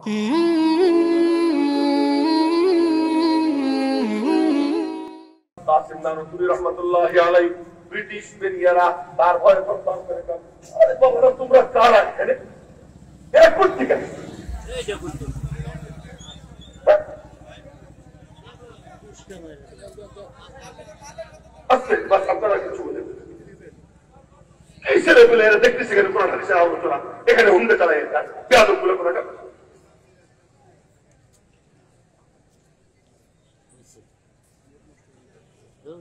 কাসিম নানুতুবি রাহমাতুল্লাহি আলাইহি ব্রিটিশ বেরিয়ারা তার ভয়ে প্রস্তাব করে গেল, আরে বাবারা তোমরা কারা এখানে? এরা কোথেকে আসছে? এই যে বুঝতে আচ্ছা বাস আপনারা কিছু বলেন। এই ছেলেগুলো এরা দেখতেছে এখানে কোরআন হাদিসের আলোচনা, এখানে হুন্ডে চালায় এটা বেয়াদব গুলো কোন টাকা।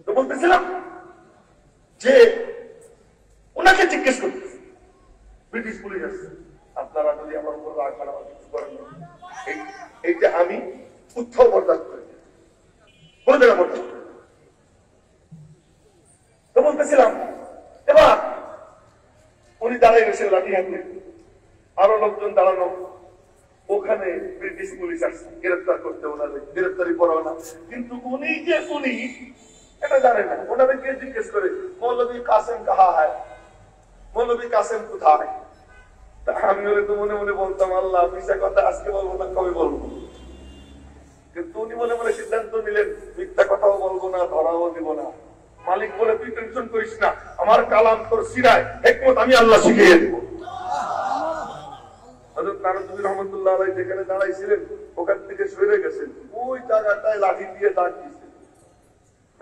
তো বলতেছিলাম যে ওনাকে জিজ্ঞেস করতেছে ব্রিটিশ পুলিশ আসছে, আপনারা যদি আমার উপর রাগ করেন কিছু করেন, এই যে আমি উৎসাহ বরদাস্ত করি কোন জায়গা বরদাস্ত করি। তো বলতেছিলাম এবার উনি দাঁড়াই গেছেন লাঠি হাতে, আরো লোকজন দাঁড়ানো, ওখানে ব্রিটিশ পুলিশ আসছে গ্রেফতার করতে, ওনাদের গ্রেফতারি পরোয়ানা। কিন্তু উনি যে উনি এটা জানে না, ওনাদেরকে জিজ্ঞেস করে মৌলভী কাসেম কাহা হয়, মৌলভী কাসেম কোথায়? আমি ওরে তো মনে মনে বলতাম আল্লাহ মিশা কথা আজকে বলবো না কবে বলবো, কিন্তু উনি মনে মনে সিদ্ধান্ত নিলেন মিথ্যা কথাও বলবো না, ধরাও দিব না। মালিক বলে তুই টেনশন করিস না, আমার কালাম তোর সিরায় হিকমত আমি আল্লাহ শিখিয়ে দেব। হযরত নানুতুবি রাহমাতুল্লাহ আলাইহি যেখানে দাঁড়াইছিলেন ওখান থেকে সরে গেছেন, ওই জায়গাটায় লাঠি দিয়ে দাগ দিয়েছেন।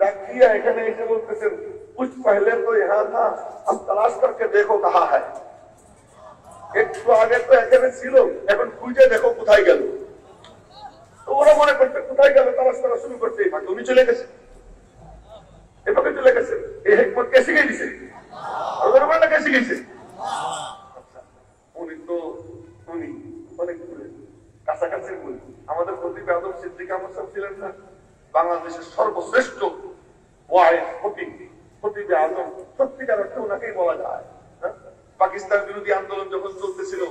दाग दिया এখানে এসে বলতেছেন कुछ पहले तो यहाँ था अब तलाश करके देखो कहाँ है। একটু আগে তো এখানে ছিল, এখন খুঁজে দেখো কোথায় গেল। তো ওরা মনে করতে কোথায় গেল তালাশ করা শুরু করতে, এই ফাঁকে উনি চলে গেছে, এভাবে চলে গেছে। এই হিকমত কে শিখিয়ে দিছে? ওদের মানে কে শিখিয়েছে? উনি তো উনি অনেক কাছাকাছি বলি। আমাদের খতিব আজম সিদ্দিক আহমদ সাহেব ছিলেন না, বাংলাদেশের সর্বশ্রেষ্ঠ ওয়াইজ খতিব আজম, সত্যিকার অর্থে ওনাকেই বলা যায়। পাকিস্তান বিরোধী আন্দোলন যখন চলতেছিল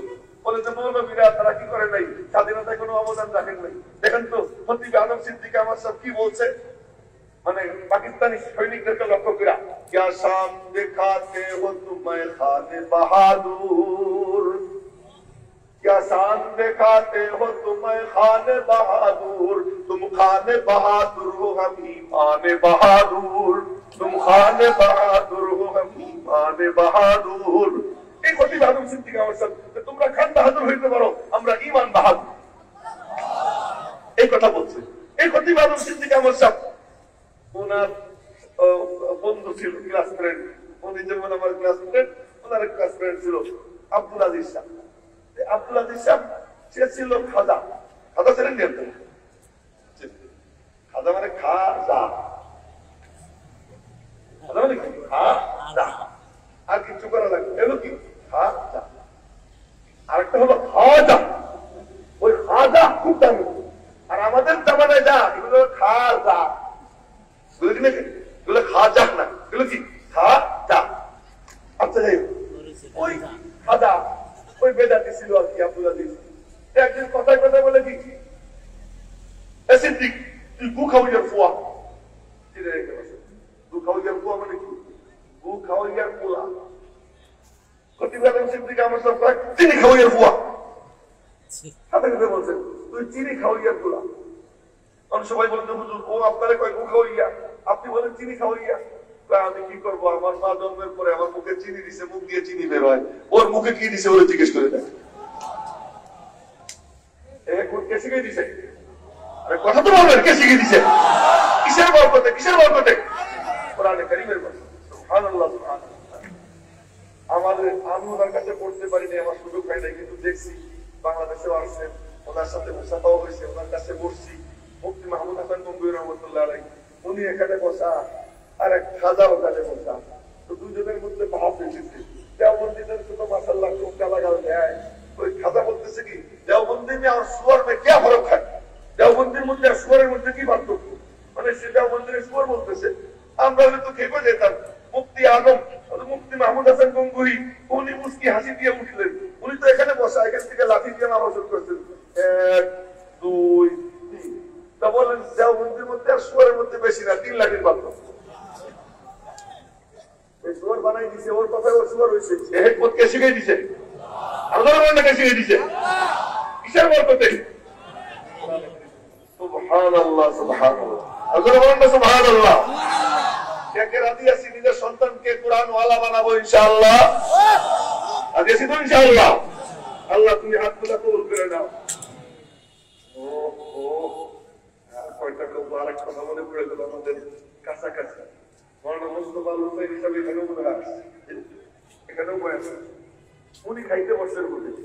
বলে যে মৌলবীরা তারা কি করে নাই, স্বাধীনতায় কোনো অবদান রাখেন নাই। দেখেন তো খতিব আজম সিদ্দিক আহমদ সাহেব কি বলছে, মানে পাকিস্তানি সৈনিকদেরকে লক্ষ্য করা, क्या शाम दिखाते हो तुम्हें खाने बहादुर, क्या शान दिखाते हो तुम्हें खाने बहादुर, तुम खाने बहादुर हो हम ईमाने बहादुर, तुम खाने बहादुर हो हम ईमाने बहादुर। এই খতিব আজম সিদ্দিক আহমদ সাহেব তোমরা খান বাহাদুর হইতে পারো, আমরা ঈমান বাহাদুর, এই কথা বলছে। এই খতিব আজম সিদ্দিক আহমদ সাহেব ওনার বন্ধু ছিল, ক্লাস ফ্রেন্ড, উনি যেমন আমার ক্লাস ফ্রেন্ড, ওনার ক্লাস ফ্রেন্ড ছিল আব্দুল আজিজ সাহেব। আব্দুল আজিজ সাহেব সে ছিল খাজা, খাজা ছিলেন নিয়ন্ত্রণ, খাজা মানে খাজা, খাজা মানে কি খাজা, আর কিছু করা লাগবে এলো কি খাজা, আরেকটা হলো খাজা, ওই খাজা খুব দামি, আর আমাদের জামানায় যা এগুলো খাজা, এগুলো খাজা না, এগুলো কি খাজা। আচ্ছা যাই হোক, ওই খাজা ওই বেদাতি ছিল আর কি আব্দুল আজিজ। একদিন কথায় কথা বলে কি সিদ্দিক তুই গু খাওয়াইয়ার ফুয়া, গু খাওয়াইয়ার ফুয়া মানে কি? গু খাওয়াইয়ার পোলা। খতিব আজম সিদ্দিক আহমদ সাহেব কয় চিনি খাওয়াইয়ার ফুয়া, সাথে সাথে বলছেন তুই চিনি খাওয়াইয়ার পোলা। তখন সবাই বলতে হুজুর ও আপনারে কয় গু খাওয়াইয়া, আপনি বলেন চিনি খাওয়াইয়া। আমি কি করবো, আমার মা জন্মের পরে আমার মুখে চিনি দিছে, মুখ দিয়ে চিনি বের হয়, ওর মুখে কি দিছে ওরা জিজ্ঞেস করে দেয়। কে শিখে দিছে? কথা তো বলবেন, কে শিখে দিছে? কিসের বরকতে, কিসের বরকতে? কোরআনে কারীমের বরকতে। সুবহানাল্লাহ, সুবহানাল্লাহ। আমাদের আমি ওনার কাছে পড়তে পারিনি, আমার সুযোগ হয় নাই, কিন্তু দেখছি বাংলাদেশেও আসছেন, ওনার সাথে মুসাফাও হয়েছে, ওনার কাছে বসছি। মুফতি মাহমুদ হাসান গঙ্গুহি রহমতুল্লাহ আলাইহি উনি এখানে বসা আর এক খাজা ওখানে বসা, তো দুজনের মধ্যে ভাব এসেছে। দেওবন্দিদের তো মাশাআল্লাহ খুব গালাগাল দেয়। ওই খাজা বলতেছে কি দেওবন্দি মে আর সুয়ার মে क्या फर्क है, দেওবন্দির মধ্যে আর সুয়ারের মধ্যে কি পার্থক্য? মানে সে দেওবন্দির সুয়ার বলতেছে, আমরা তো খেপে যেতাম। মুফতি আজম মুফতি মাহমুদ হাসান গঙ্গুহি উনি মুস্কি হাসি দিয়ে উঠলেন, উনি তো এখানে বসা, এখান থেকে লাঠি দিয়ে নামা শুরু করছেন, 1 2 3। তা বলেন দেওবন্দির মধ্যে আর সুয়ারের মধ্যে বেশি না, 3 লাঠির পার্থক্য। সুয়ার বানাই দিছে, ওর কথায় ওর সুয়ার হয়েছে। হিকমত কে শিখিয়ে দিছে? আল্লাহর বান্দা কে শিখিয়ে দিছে? কিসের বরকতে। সুবহানাল্লাহ সুবহানাল্লাহ, আল্লাহু আকবার সুবহানাল্লাহ। কে রাজি আছি নিজের সন্তানকে কোরআন ওয়ালা বানাবো ইনশাআল্লাহ? আগে আছি তো ইনশাআল্লাহ? আল্লাহ তুমি হাতগুলো কবুল করে নাও। ও ও কয়টা আরেক কথা মনে পড়ে গেল আমাদের কাছাকাছি। মৌলানা মুস্তাফা আল হুসাইন হিসাবে এখানেও মনে হয় এখানেও বসে, উনি খাইতে বসেন হোটেলে।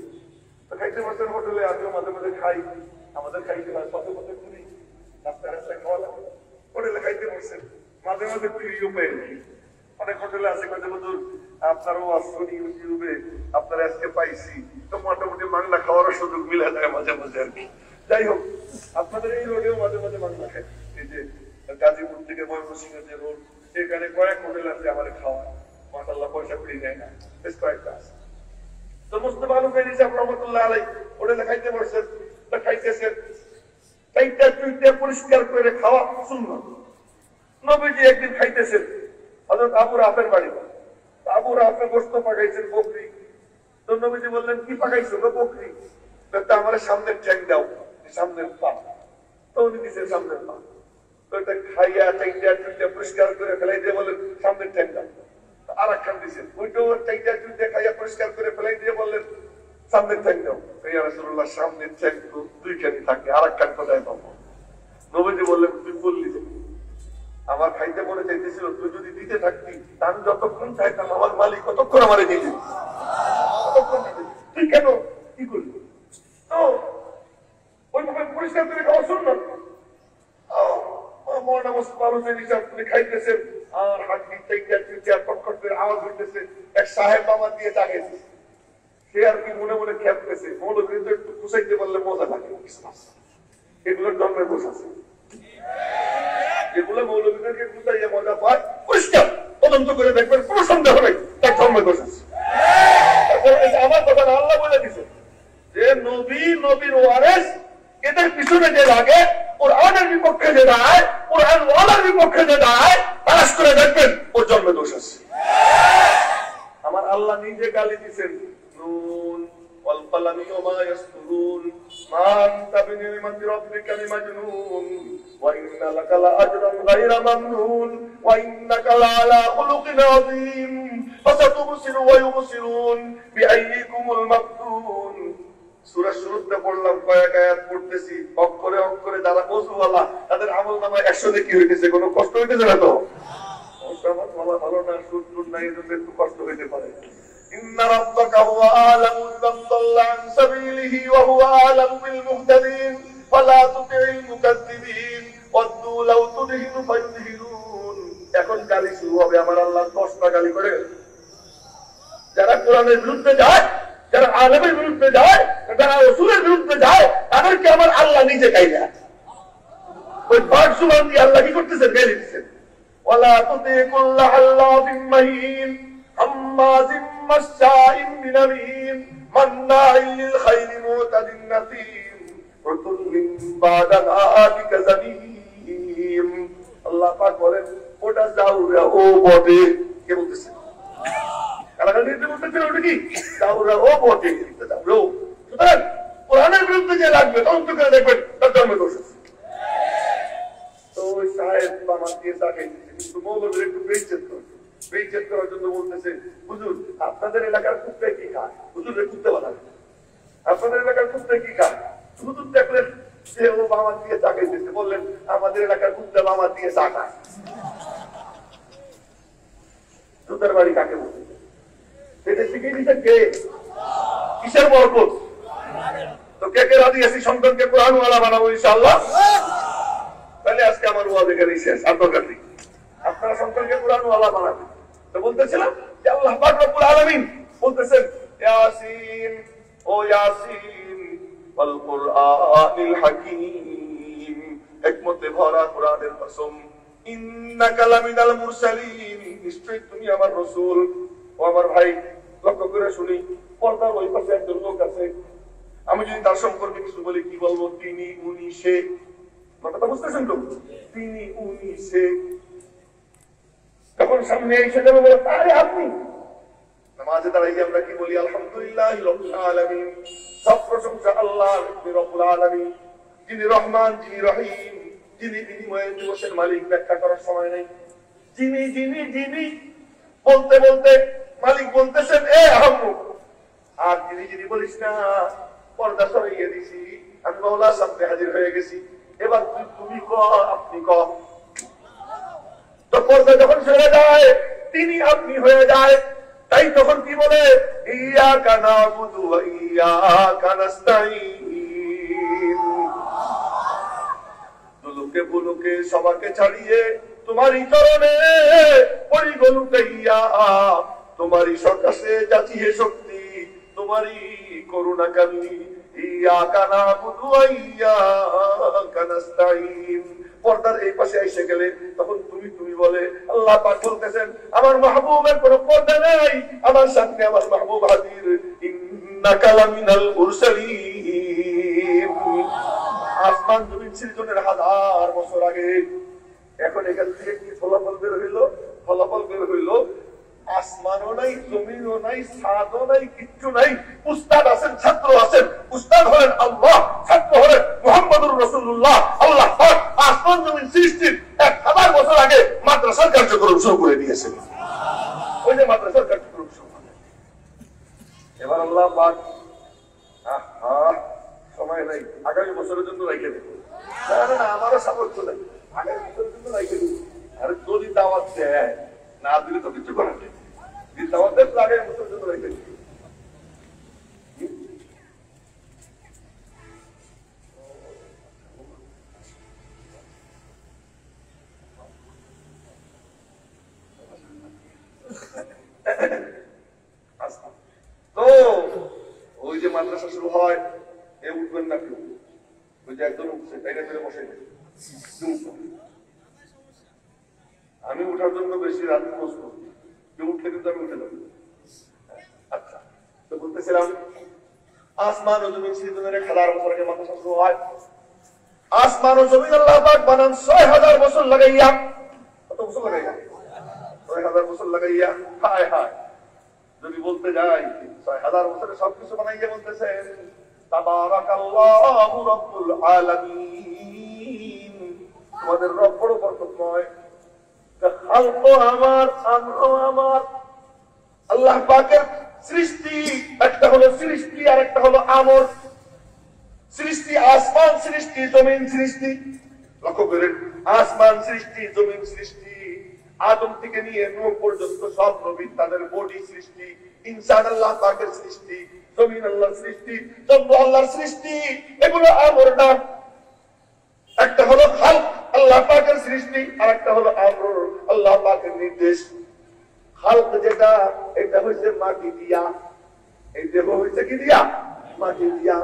তো খাইতে বসেন হোটেলে, আমিও মাঝে মাঝে খাই, আমাদের খাইতে হয় পথে পথে ঘুরি, রাস্তায় রাস্তায় খাওয়া লাগে। হোটেলে খাইতে বসেন, মাঝে মাঝে ফিরিও পেয়ে অনেক হোটেলে আছে কয়েক বছর আপনারও আসনি ইউটিউবে আপনারা আজকে পাইছি, তো মোটামুটি বাংলা খাওয়ারও সুযোগ মিলে যায় মাঝে মাঝে আর কি। যাই হোক, আপনাদের এই রোডেও মাঝে মাঝে বাংলা খায়। এই যে গাজীপুর থেকে ময়মনসিংহ যে রোড, এখানে কয়েক হোটেল আছে আমার খাওয়া, মাশাআল্লাহ পয়সা পেয়ে যায় না, বেশ কয়েকটা আছে। তো মুস্তাফা আল হুসাইন সাহেব রহমাতুল্লাহ আলাইহি হোটেলে খাইতে বসেন, তো খাইতেছেন, চাইটা চুইটা পরিষ্কার করে খাওয়া সুন্নাত। নবীজি একদিন খাইতেছেন হযরত আবু রাফের বাড়ি, আবু রাফে গোশত পাকাইছেন বকরি। তো নবীজি বললেন কি পাকাইছো? বকরি। তো আমার সামনের ঠ্যাং দাও, সামনের পা। তো উনি দিচ্ছেন সামনের পা। তো এটা খাইয়া চাইটা চুইটা পরিষ্কার করে ফেলাই দিয়ে বললেন সামনের ঠ্যাং দাও। আর একখান দিচ্ছেন, ওইটাও চাইটা চুইটা খাইয়া পরিষ্কার করে ফেলাই দিয়ে বললেন সামনের ঠ্যাং দাও। ইয়া রাসূলুল্লাহ, সামনের ঠ্যাং তো দুইখানি থাকে, আর একখান কোথায় পাবো? নবীজি বললেন তুই বললি যে আমার খাইতে মনে চাইতেছিল, তুই যদি দিতে থাকতি আমি যতক্ষণ চাইতাম আমার মালিক কতক্ষণ আমারে দিতে, তুই কেন কি করলি? তো ওইভাবে পরিষ্কার করে খাওয়া শুনলাম। মৌলানা মুস্তাফা আল হুসাইন হিসাব তুমি খাইতেছেন আর হাড্ডি চাইটা চুইটা কটকট করে আওয়াজ হইতেছে। এক সাহেব আমার দিয়ে জাগেছে, সে আর কি মনে মনে খেপতেছে, মৌলবীদের একটু খুশাইতে পারলে মজা লাগে। এগুলোর জন্মের দোষ আছে, যেগুলো মৌলবীদেরকে খুঁজাইয়া মজা পায় পরিষ্কার তদন্ত করে দেখবেন, কোন সন্দেহ নেই তার জন্মের দোষ আছে। আমার কথা না, আল্লাহ বলে দিছে যে নবী নবীর ওয়ারিস এদের পিছনে যে লাগে, কোরআনের বিপক্ষে যে দাঁড়ায়, কোরআন ওয়ালার বিপক্ষে যে দাঁড়ায়, তালাশ করে দেখবেন ওর জন্মে দোষ আছে। আমার আল্লাহ নিজে গালি দিচ্ছেন, নুন ওয়াল কলামি ওয়া মা ইয়াসতুরুন মা আনতা বিনিমাতি রাব্বিকা বিমাজনুন ওয়া ইন্না লাকা লাআজরান গায়রা মামনুন ওয়া ইন্নাকা লাআলা খুলুকিন আযীম ফাসাতুবসিরু ওয়া ইউবসিরুন বিআইয়িকুমুল মাফতুন। সূরা শুরুতে পড়লাম, কয়েক আয়াত পড়তেছি, অক্ষরে অক্ষরে যারা ওযুওয়ালা তাদের আমলনামায় 100 নেকি হইতেছে, কোনো কষ্ট হইতেছে না তো? ভালো না, সুর নাই, একটু কষ্ট হইতে পারে। ইন্না রাব্বাকা হুয়া আ'লামু বিমান দাল্লা আন সাবিলিহি ওয়া হুয়া আ'লামু বিল মুহতাদিন ফালা তুতি'ল মুকাজ্জিবিন ওয়াদ্দু লাউ তুদহিনু ফায়ুদহিনুন। এখন গালি শুরু হবে, আমার আল্লাহ 10টা গালি করে। যারা কোরআনের বিরুদ্ধে যায়, যারা আলেমের বিরুদ্ধে যায়, যারা রাসূলের বিরুদ্ধে যায়, তাদেরকে আমার আল্লাহ নিজে গাইলা ওই পাঁচ জুবান দিয়ে আল্লাহ কি করতেছেন? গালি দিচ্ছেন। ওয়ালা তুতিকুল্লা আল্লাহিম মাহিন হাম্মাজিম মাশশাইন বিনামিম মান্নাইল লিল খাইরি মুতাদিন নাসিম উতুল্লিন বাদা যালিকা জানিম। আল্লাহ পাক বলেন ওটা যাওরা ও বটে। কে বলতেছে? কোরআনের বিরুদ্ধে যে লাগবে তদন্ত করে দেখবেন তার জন্মে দোষ আছে। তো ওই সাহেব আমার দিয়ে তাকে কিন্তু মৌলবীর একটু বেইজ্জত করার জন্য বলতেছে, হুজুর আপনাদের এলাকার কুত্তে কি খায়? হুজুরের কুত্তে বানাবে, আপনাদের এলাকার কুত্তে কি খায়? হুজুর দেখলেন যে ও বাবা দিয়ে চা খাইতেছে, বললেন আমাদের এলাকার কুত্তে বাবা দিয়ে চা খায়। জুতার বাড়ি কাকে বলছে? এটা শিখিয়ে দিচ্ছেন কে? কিসের বরকত? তো কে কে রাজি আছি সন্তানকে কোরআন ওয়ালা বানাবো ইনশাআল্লাহ? তাহলে আজকে আমার ওয়াজ এখানেই শেষ, আর দরকার নেই। আপনারা সন্তানকে কোরআন ওয়ালা বানাবেন। তো বলতেছিলাম যে আল্লাহ পাক রব্বুল আলামিন বলতেছেন ইয়াসিন ও ইয়াসিন ওয়াল কুরআনিল হাকীম, হিকমতে ভরা কোরআনের কসম, ইন্নাকা লামিনাল মুরসালিন, নিশ্চয়ই তুমি আমার রাসূল। ও আমার ভাই লক্ষ্য করে শুনি, পর্দার ওই পাশে একজন লোক আছে, আমি যদি তার সম্পর্কে কিছু বলি কি বলবো? তিনি উনি সে। কথা বুঝতেছেন তো? তিনি উনি সে। তখন সামনে এসে যাবে বলে আরে আপনি, নামাজে দাঁড়াই আমরা কি বলি? আলহামদুলিল্লাহি রাব্বিল আলামিন। সব প্রশংসা আল্লাহর, রব্বুল আলামিন, যিনি রহমান, যিনি রহিম, যিনি বিনিময়ের দিবসের মালিক। ব্যাখ্যা করার সময় নেই। যিনি যিনি যিনি বলতে বলতে মালিক বলতেছেন এ আহম্মু, আর যিনি যিনি বলিস না, পর্দা সরিয়ে দিছি, আমি মাওলার সামনে হাজির হয়ে গেছি, এবার তুমি কহ, আপনি কহ। তো পর্দা যখন সরে যায়, তিনি আপনি হয়ে যায়, তাই তখন কি বলে? ইয়াকা নাবুদু ওয়া ইয়াকা নাস্তাঈন। দুলুকে বুলুকে সবাকে ছাড়িয়ে তোমারই চরণে পড়ি গো লুটাইয়া, তোমারই সকাশে যাচিয়ে শক্তি, তোমারই করুণা কামি। ইয়াকা নাবুদু ওয়া ইয়াকা নাস্তাঈন। পর্দার এই পাশে এসে গেলে তখন তুমি তুমি বলে। আল্লাহ পাক বলতেছেন আমার মাহবুবের কোনো পর্দা নেই, আমার সামনে আমার মাহবুব হাজির। ইন্নাকা লামিনাল মুরসালিন। আসমান জমিন সৃজনের 1000 বছর আগে। এখন এখান থেকে কি ফলাফল বের হইল? ফলাফল বের হইল আসমানও নাই, জমিনও নাই, ছাদও নাই, কিচ্ছু নাই। উস্তাদ আছেন, ছাত্র আছেন। উস্তাদ হলেন আল্লাহ, ছাত্র হলেন মুহাম্মদুর রাসূলুল্লাহ। আল্লাহ পাক আসমান জমিন সৃষ্টির 1000 বছর আগে মাদ্রাসার কার্যক্রম শুরু করে দিয়েছেন। ওই যে মাদ্রাসার কার্যক্রম শুরু করে। এবার আল্লাহ পাক সময় নাই, আগামী বছরের জন্য রেখে দেব। না, আমারও সামর্থ্য নেই, আগামী বছরের জন্য রেখে দেব। আর যদি দাওয়াত দেয়, না দিলে তো কিছু করার নেই। দাওয়াত দেয় আগামী বছরের জন্য রেখে দেব। তো ওই যে মাদ্রাসা শুরু হয়, এ উঠবেন না কেউ। ওই যে একজন উঠছে, তাইটা ফেলে বসে আমি উঠার জন্য বেশি রাত প্রস্তুত, কেউ উঠলে কিন্তু আমি উঠে যাবো। আচ্ছা, তো বলতেছিলাম আসমান ও জমিন সৃজনের 1000 বছর আগে মাদ্রাসা শুরু হয়। আসমান ও জমিন আল্লাহ পাক বানান 6000 বছর লাগাইয়া। কত বছর লাগাইয়া? 6000 বছর লাগাইয়া। হায় হায়, যদি বলতে যাই 6000 বছরে সবকিছু বানাইয়া বলতেছেন তাবারাকাল্লাহু রাব্বুল আলামিন। তোমাদের রব বড় বরকতময়। খালকো আমার, আমরও আমার। আল্লাহ পাকের সৃষ্টি একটা হলো সৃষ্টি, আর একটা হলো আমর। সৃষ্টি আসমান সৃষ্টি, জমিন সৃষ্টি। লক্ষ্য করেন, আসমান সৃষ্টি, জমিন সৃষ্টি। আদম থেকে নিয়ে নূহ পর্যন্ত সব নবী তাদের বডি সৃষ্টি। ইনসান আল্লাহ পাকের সৃষ্টি, জমিন আল্লাহর সৃষ্টি, চন্দ্র আল্লাহর সৃষ্টি। এগুলো আমর নাম। একটা হলো খালক, আল্লাহ পাকের সৃষ্টি, আর একটা হলো আমর, আল্লাহ পাকের নির্দেশ। খালক যেটা, এটা হইছে মাটি দিয়া। এই দেহ হইছে কি দিয়া? মাটি দিয়া।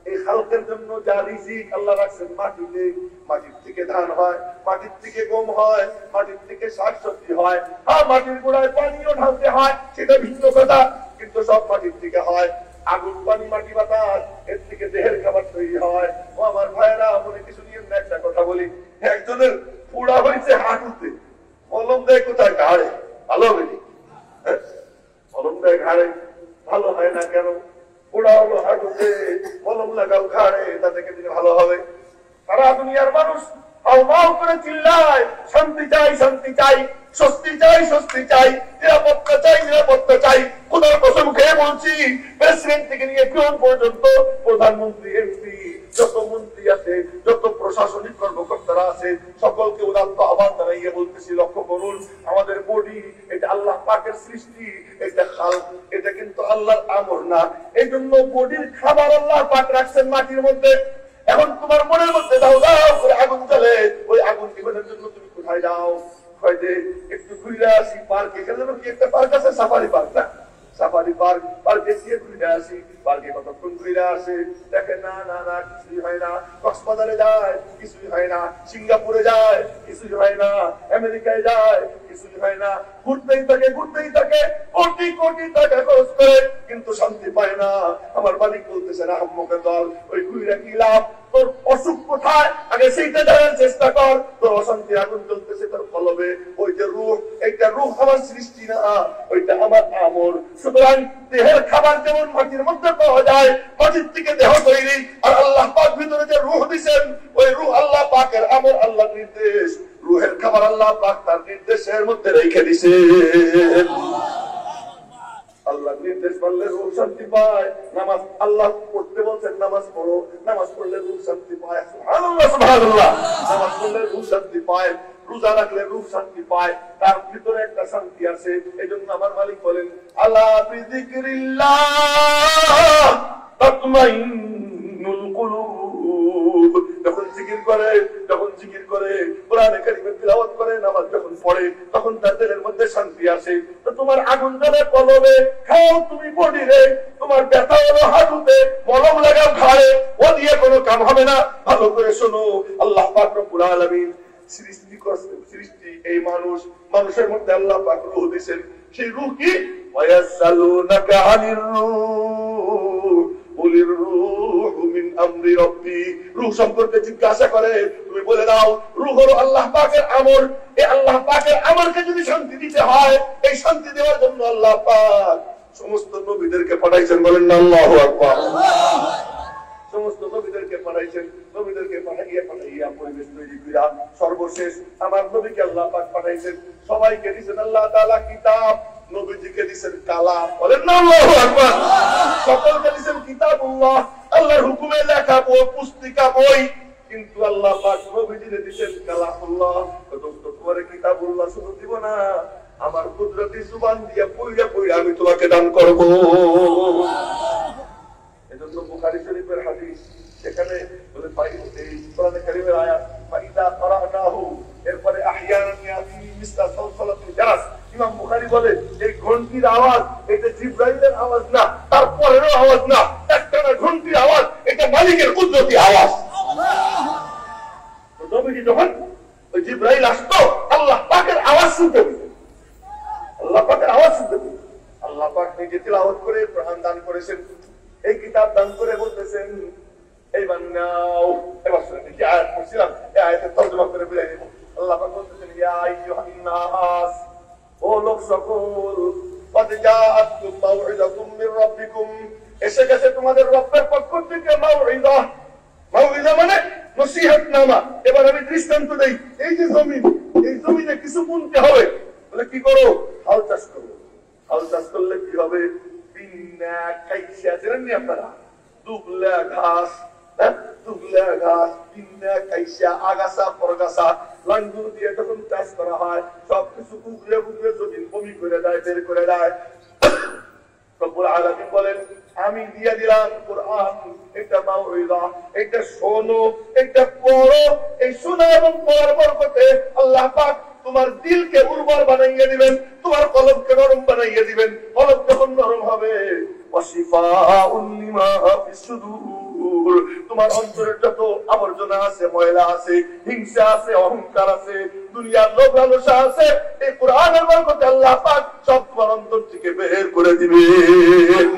এই খালকের জন্য যা রিজিক আল্লাহ রাখছেন মাটিতে। মাটির থেকে ধান হয়, মাটির থেকে গম হয়, মাটির থেকে শাকসবজি হয়। হ্যাঁ, মাটির গোড়ায় পানিও ঢালতে হয়, সেটা ভিন্ন কথা, কিন্তু সব মাটির থেকে হয়। আগুন, পানি, মাটি, বাতাস, এর থেকে দেহের খাবার তৈরি হয়। ও আমার ভাইয়েরা, মনে কিছু নিয়ে একটা কথা বলি। একজনের পুড়া হয়েছে হাঁটুতে, মলম দেয় কোথায়? ঘাড়ে। ভালো হবে নি? মলম দেয় ঘাড়ে, ভালো হয় না কেন? পুড়া হলো হাঁটুতে, মলম লাগাও ঘাড়ে, তাতে কেদিন ভালো হবে? সারা দুনিয়ার মানুষ হাউমাউ করে চিল্লায় শান্তি চাই, শান্তি চাই, স্বস্তি চাই, স্বস্তি চাই, নিরাপত্তা চাই, নিরাপত্তা চাই। খোদার কসম খেয়ে বলছি, প্রেসিডেন্ট থেকে নিয়ে পিয়ন পর্যন্ত, প্রধানমন্ত্রী, এমপি, যত মন্ত্রী আছে, যত প্রশাসনিক কর্মকর্তারা আছে, সকলকে উদাত্ত আহ্বান জানাইয়ে বলতেছি, লক্ষ্য করুন, আমাদের বডি এটা আল্লাহ পাকের সৃষ্টি, এটা খালক, এটা কিন্তু আল্লাহর আমর না। এই জন্য বডির খাবার আল্লাহ পাক রাখছেন মাটির মধ্যে। এখন তোমার মনের মধ্যে দাও দাও করে আগুন জ্বলে, ওই আগুন নিবানোর জন্য তুমি কোথায় যাও? একটু ঘুরে আসি পার্কে। এখানে কি একটা পার্ক আছে? সাফারি পার্ক না? সাফারি পার্ক, পার্কে গিয়ে ঘুরে আসি। পার্কে কতক্ষণ ঘুরে আসে, দেখে না না না কিছুই হয় না। কক্সবাজারে যায়, কিছুই হয় না। সিঙ্গাপুরে যায়, কিছুই হয় না। আমেরিকায় যায়, কিছুই হয় না। ঘুরতেই থাকে, ঘুরতেই থাকে, কোটি কোটি টাকা খরচ করে, কিন্তু শান্তি পায় না। আমার মালিক বলতেছে না, আহম্মকের দল, ওই ঘুরে কি লাভ? তোর অসুখ কোথায়? আগে সেইটা জানার চেষ্টা কর। তোর অশান্তি আগুন চলতেছে তোর কলবে। ওই যে রূহ, এইটা রূহ আমার সৃষ্টি না, ওই ওইটা আমার আমল। সুতরাং দেহের খাবার যেমন মাটির মধ্যে পাওয়া যায়, মাটির থেকে দেহ তৈরি, আর আল্লাহ পাক ভিতরে যে রূহ দিবেন, ওই রূহ আল্লাহ পাকের আমল, আল্লাহর নির্দেশ। রূহের খাবার আল্লাহ পাক তার নির্দেশের মধ্যে রেখে দিয়েছেন। আল্লাহ নির্দেশ মানলে রূহ শান্তি পায়। নামাজ আল্লাহ পড়তে বলছেন, নামাজ পড়ো, নামাজ পড়লে রূহ শান্তি পায়। সুবহানাল্লাহ, সুবহানাল্লাহ। নামাজ পড়লে রূহ শান্তি পায়, রোজা রাখলে রূহ শান্তি পায়, তার ভিতরে একটা শান্তি আছে। এজন্য আমার মালিক বলেন, আলা বিযিকরিল্লাহ তাতমাইন্নুল কুলুব। যখন জিকির করে কোরআনে কারীমের তিলাওয়াত করে, নামাজ যখন পড়ে, তখন তার দিলের মধ্যে শান্তি আসে। তো তোমার আগুন জ্বলে কলবে, খাও তুমি বডিরে, তোমার ব্যথা হলো হাঁটুতে, মলম লাগাও ঘাড়ে, ও দিয়ে কোনো কাম হবে না। ভালো করে শোনো, আল্লাহ পাক রব্বুল আলামিন সৃষ্টি এই মানুষের মধ্যে আল্লাহ পাক রূহ দিয়েছেন। সেই রূহ কি? ওয়ায়াসালুনাকা আনির রূহ কুলির রূহু মিন আমরি রাব্বি। রূহ সম্পর্কে জিজ্ঞাসা করে, তুমি বলে দাও রূহ হলো আল্লাহ পাকের আমর। এই আল্লাহ পাকের আমরকে যদি শান্তি দিতে হয়, এই শান্তি দেওয়ার জন্য আল্লাহ পাক সমস্ত নবীদেরকে পাঠাইছেন। বলেন না আল্লাহু আকবার। সমস্ত নবীদেরকে পাঠাইছেন, নবীদেরকে পাঠাইয়া পরিবেশ তৈরি করিয়া সর্বশেষ আমার নবীকে আল্লাহ পাক পাঠাইছেন। সবাইকে দিয়েছেন আল্লাহ তাআলা কিতাব, নবীজিকে দিয়েছেন কালাম। বলেন না আল্লাহু আকবার। সকলকে দিয়েছেন কিতাবুল্লাহ, আল্লাহর হুকুমে লেখা পুস্তিকা বই। কিন্তু আল্লাহ পাক নবীজিকে দিয়েছেন কালামুল্লাহ। দোস্ত, তোমার কিতাবুল্লাহ শুধু দিব না, আমার কুদরতি জুবান দিয়ে পড়িয়া আমি তোমাকে দান করব। এজন্য বুখারী শরীফের হাদিস, সেখানে বলে এই কোরআনে কারীমের আয়াত, ফাইদা করানাহু, এরপরে আহইয়ানান ইয়াতি মিসলা সালসালাতিল জারাস। ইমাম বুখারী বলে এই ঘন্টির আওয়াজ, এটা জিবরাইলের আওয়াজ না, তারপরেরও আওয়াজ না, একটা ঘন্টির আওয়াজ, এটা মালিকের কুদরতি আওয়াজ। তো নবীজি যখন ওই জিবরাইল আসতো, আল্লাহ পাকের আওয়াজ শুনতে পেতেন, আল্লাহ পাকের আওয়াজ শুনতে পেতেন। আল্লাহ পাক নিজে তিলাওয়াত করে প্রাণ দান করেছেন, এই কিতাব দান করে বলতেছেন, এইবার নাও। এবার শুনে কি আয়াত পড়ছিলাম, এই আয়াতের তর্জমা করে বিলাই দেব। আল্লাহ পাক বলতেছেন, ইয়া আইয়ুহান নাস, ও লোক সকল, কদ জাআতকুম মাউইযাতুম মির রাব্বিকুম, এসে গেছে তোমাদের রবের পক্ষ থেকে মাউইযা। মাউইযা মানে নসিহতনামা। এবার আমি দৃষ্টান্ত দেই, এই যে জমিন, এই জমিনে কিছু বুনতে হবে, বলে কি করো? হাল চাষ করো। হাল চাষ করলে কি হবে? বিনা কাইসা জানেন আপনারা, দুবলা ঘাস, দুবলা ঘাস, বিনা কাইসা, আগাছা পরগাছা, লাঙ্গুর দিয়ে যখন চাষ করা হয়, সবকিছু উগলে উগলে জমিন বমি করে দেয়, বের করে দেয়। রব্বুল আলামিন বলেন, আমি দিয়ে দিলাম কোরআন, এটা মাউইযা, এটা শোনো, এটা পড়ো। এই শোনা এবং পড়ার বরকতে আল্লাহ পাক তোমার দিলকে উর্বর বানাইয়ে দিবেন, তোমার কলবকে নরম বানাইয়ে দিবেন। কলব যখন নরম হবে, ওয়াশিফাউন লিমা ফিস সুদূর, তোমার অন্তরে যত আবর্জনা আছে, ময়লা আছে, হিংসা আছে, অহংকার আছে, দুনিয়ার লোভ লালসা আছে, এই কোরআনের বরকতে আল্লাহ পাক সব তোমার অন্তর থেকে বের করে দিবেন।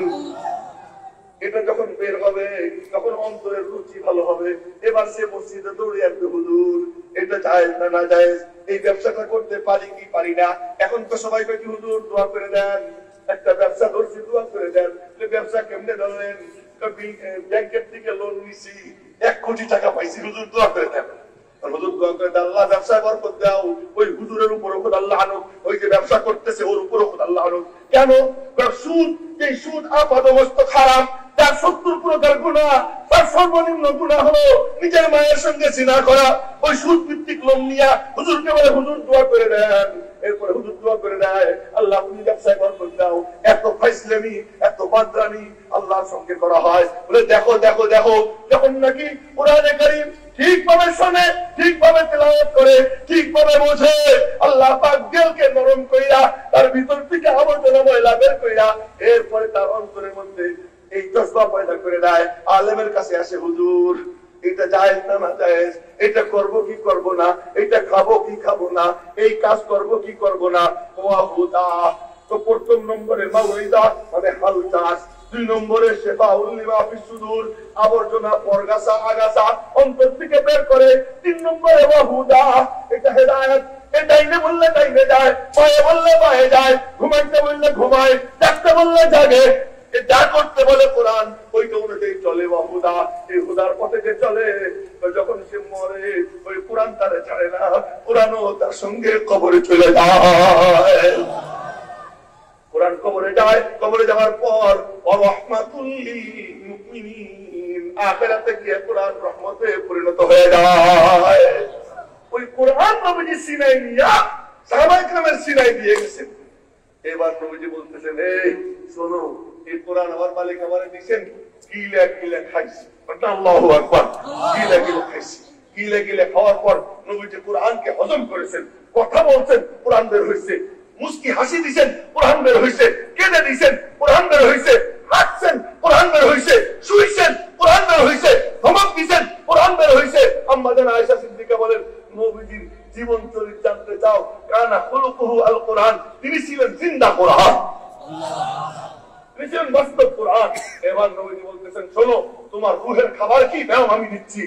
এটা যখন বের হবে, তখন অন্তরের রুচি ভালো হবে। এবার সে মসজিদে দৌড়ে আসবে, হুজুর এটা জায়েজ না না জায়েজ, এই ব্যবসাটা করতে পারি কি পারি না। এখন তো সবাই কয় কি হুজুর দোয়া করে দেন, একটা ব্যবসা ধরছি দোয়া করে দেন। ব্যবসা কেমনে ধরলেন? ব্যাংকের থেকে লোন নিছি, 1 কোটি টাকা পাইছি, হুজুর দোয়া করে দেন। হুজুর দোয়া করে দেন, আল্লাহ ব্যবসায় বরকত দাও। ওই হুজুরের উপর আল্লাহ আনুক, ওই যে ব্যবসা করতেছে ওর উপর আল্লাহ আনুক। কেন? সুদ, যে সুদ আপাদমস্ত খারাপ, তার 70 প্রকার গুনাহ, তার সর্বনিম্ন গুনাহ হলো নিজের মায়ের সঙ্গে জিনা করা। ওই সুদ ভিত্তিক লোন নিয়া হুজুরকে বলে হুজুর দোয়া করে দেন। এরপরে হুজুর দোয়া করে দেয়, আল্লাহ তুমি ব্যবসায় বরকত দাও। এত ফাইসলামি, এত বাদরামি আল্লাহর সঙ্গে করা হয়। বলে দেখো দেখো দেখো, যখন নাকি কোরআনে কারীম ঠিকভাবে শোনে, ঠিকভাবে তেলাওয়াত করে, ঠিকভাবে বোঝে, আল্লাহ পাক দিলকে নরম কইরা, তার ভিতর থেকে আবর্জনা ময়লা বের কইরা, এরপরে তার অন্তরের মধ্যে এই জজবা পয়দা করে দেয়। আলেমের কাছে আসে, হুজুর এটা জায়েজ না না জায়েজ, এটা করব কি করব না, এটা খাবো কি খাবো না, এই কাজ করব কি করব না। ওয়াহুদা, তো প্রথম নম্বরে মাউইযা মানে হাল চাষ, 2 নম্বরে শিফাউল লিমা ফিস সুদূর, আবর্জনা পরগাছা আগাছা অন্তর থেকে বের করে, 3 নম্বরে ওয়াহুদা, এটা হেদায়েত। এ ডাইনে বললে ডাইনে যায়, পায়ে বললে পায়ে যায়, ঘুমাইতে বললে ঘুমায়, জাগতে বললে জাগে। যা করতে বলে কোরআন ওইটা অনুযায়ী চলে। বাহুদা, এই হুদার পথে যে চলে, যখন সে মরে ওই কোরআন তারে ছাড়ে না, কোরআনও তার সঙ্গে কবরে চলে যায়। কোরআন কবরে যায়, কবরে যাওয়ার পর রাহমাতুল লিল মুমিনিন, আখিরাতে গিয়ে কোরআন রহমতে পরিণত হয়ে যায়। ওই কোরআন নবীজি সিনাই নিয়া সাহাবায়ে কেরামের সিনাই দিয়ে গেছেন। এবার নবীজি বলতেছেন, এই শোনো, এই কোরআন আমার মালিক আমারে দিবেন, গিলে গিলে খাইছি। আল্লাহু আকবার। গিলে গিলে খাইছি। গিলে গিলে খাওয়ার পর নবীজি কোরআনকে হজম করেছেন, কথা বলছেন, কোরআন বের হইছে, মুস্কি হাসি দিছেন, কোরআন বের হইছে, কেঁদে দিছেন, কোরআন বের হইছে, হাসছেন, কোরআন বের হইছে, শুইছেন, কোরআন বের হইছে, ধমক দিছেন, কোরআন বের হইছে। আম্মা জান আয়েশা সিদ্দিকা বলেন, নবীজির জীবন চরিত্র জানতে চাও, কানা খুলুকুহু আল কোরআন, তিনি ছিলেন জিন্দা কোরআন, তিনি ছিলেন বাস্তব কোরআন। এবার নবীজি বলতেছেন, শোনো, তোমার রূহের খাবার কি দাও আমি দিচ্ছি।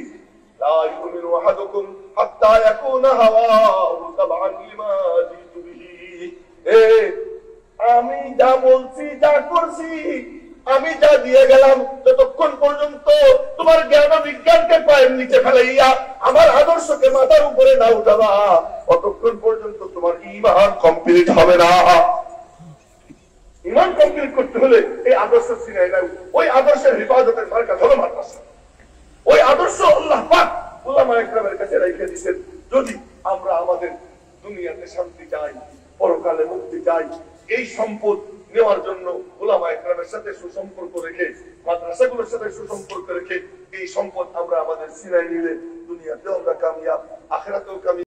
লা ইউমিনু আহাদুকুম হাত্তা ইয়াকুনা হাওয়াহু তাবআন লিমা জিতু বিহি। আমি যা বলছি, যা করছি, আমি যা দিয়ে গেলাম, যতক্ষণ পর্যন্ত তোমার জ্ঞান বিজ্ঞানকে পায়ের নিচে ফেলাইয়া আমার আদর্শকে মাথার উপরে না উঠাবা, ততক্ষণ পর্যন্ত তোমার ঈমান কমপ্লিট হবে না। ঈমান কমপ্লিট করতে হলে এই আদর্শ সিনাই নাই, ওই আদর্শের হেফাজতের মার্কাজ হলো মাদ্রাসা। ওই আদর্শ আল্লাহ পাক উলামায়ে কেরামের কাছে রেখে দিয়েছেন। যদি আমরা আমাদের দুনিয়াতে শান্তি চাই, পরকালে মুক্তি চাই, এই সম্পদ নেওয়ার জন্য উলামায়ে কেরামের সাথে সুসম্পর্ক রেখে, মাদ্রাসাগুলোর সাথে সুসম্পর্ক রেখে এই সম্পদ আমরা আমাদের সিনাই নিলে দুনিয়াতেও আমরা কামিয়াব, আখিরাতেও কামিয়াব।